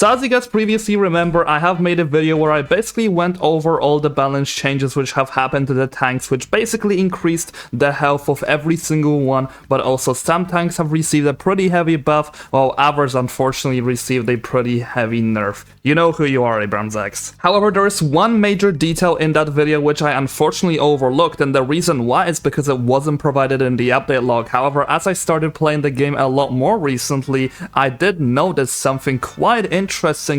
So as you guys previously remember, I have made a video where I basically went over all the balance changes which have happened to the tanks, which basically increased the health of every single one, but also some tanks have received a pretty heavy buff, while others unfortunately received a pretty heavy nerf. You know who you are, Abramsax. However, there is one major detail in that video which I unfortunately overlooked, and the reason why is because it wasn't provided in the update log. However, as I started playing the game a lot more recently, I did notice something quite interesting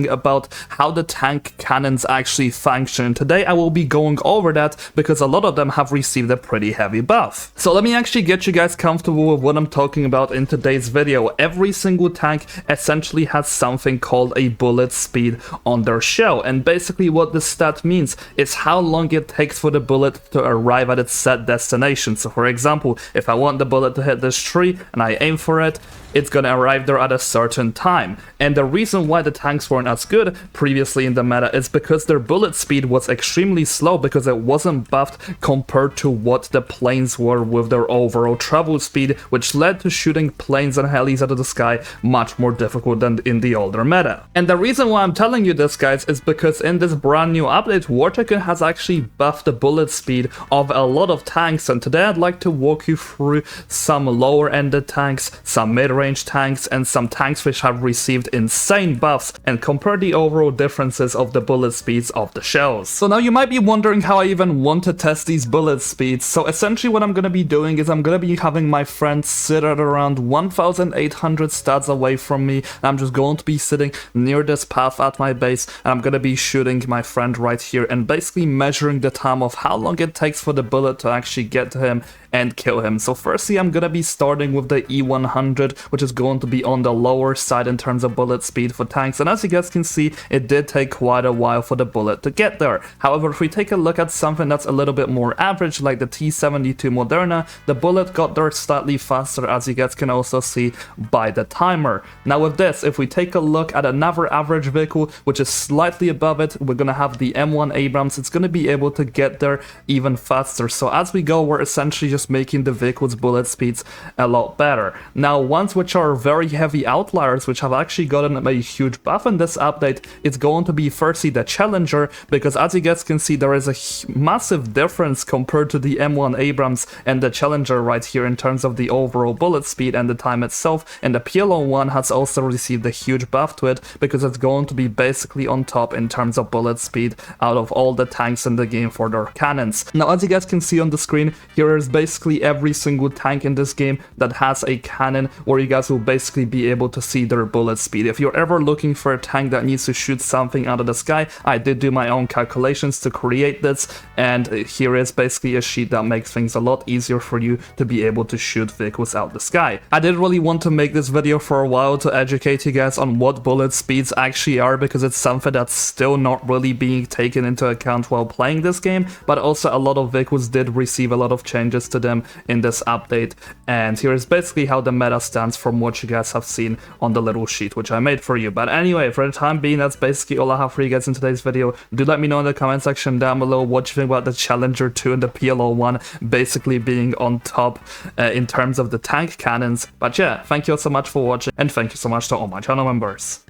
about how the tank cannons actually function. Today I will be going over that because a lot of them have received a pretty heavy buff. So let me actually get you guys comfortable with what I'm talking about in today's video. Every single tank essentially has something called a bullet speed on their shell, and basically what this stat means is how long it takes for the bullet to arrive at its set destination. So for example, if I want the bullet to hit this tree and I aim for it, it's gonna arrive there at a certain time. And the reason why the tanks weren't as good previously in the meta is because their bullet speed was extremely slow, because it wasn't buffed compared to what the planes were with their overall travel speed, which led to shooting planes and helis out of the sky much more difficult than in the older meta. And the reason why I'm telling you this, guys, is because in this brand new update, Tycoon has actually buffed the bullet speed of a lot of tanks, and today I'd like to walk you through some lower ended tanks, some mid-range tanks, and some tanks which have received insane buffs, and compare the overall differences of the bullet speeds of the shells. So now you might be wondering how I even want to test these bullet speeds. So essentially what I'm gonna be doing is I'm gonna be having my friend sit at around 1800 stats away from me. I'm just going to be sitting near this path at my base, and I'm gonna be shooting my friend right here and basically measuring the time of how long it takes for the bullet to actually get to him and kill him. So firstly, I'm gonna be starting with the E100, which is going to be on the lower side in terms of bullet speed for tanks, and as you guys can see, it did take quite a while for the bullet to get there. However, if we take a look at something that's a little bit more average, like the T72 Moderna, the bullet got there slightly faster, as you guys can also see by the timer. Now with this, if we take a look at another average vehicle, which is slightly above it, we're gonna have the M1 Abrams. It's gonna be able to get there even faster. So as we go, we're essentially just making the vehicle's bullet speeds a lot better. Now, ones which are very heavy outliers, which have actually gotten a huge buff in this update, it's going to be firstly the Challenger, because as you guys can see, there is a massive difference compared to the M1 Abrams and the Challenger right here in terms of the overall bullet speed and the time itself, and the PLO1 has also received a huge buff to it because it's going to be basically on top in terms of bullet speed out of all the tanks in the game for their cannons. Now, as you guys can see on the screen, here is basically every single tank in this game that has a cannon where you guys will basically be able to see their bullet speed. If you're ever looking for a tank that needs to shoot something out of the sky, I did do my own calculations to create this, and here is basically a sheet that makes things a lot easier for you to be able to shoot vehicles out the sky. I did really want to make this video for a while to educate you guys on what bullet speeds actually are, because it's something that's still not really being taken into account while playing this game, but also a lot of vehicles did receive a lot of changes to them in this update, and here is basically how the meta stands from what you guys have seen on the little sheet which I made for you. But anyway, for the time being, that's basically all I have for you guys in today's video. Do let me know in the comment section down below what you think about the Challenger 2 and the PLO1 basically being on top in terms of the tank cannons. But yeah, thank you all so much for watching, and thank you so much to all my channel members.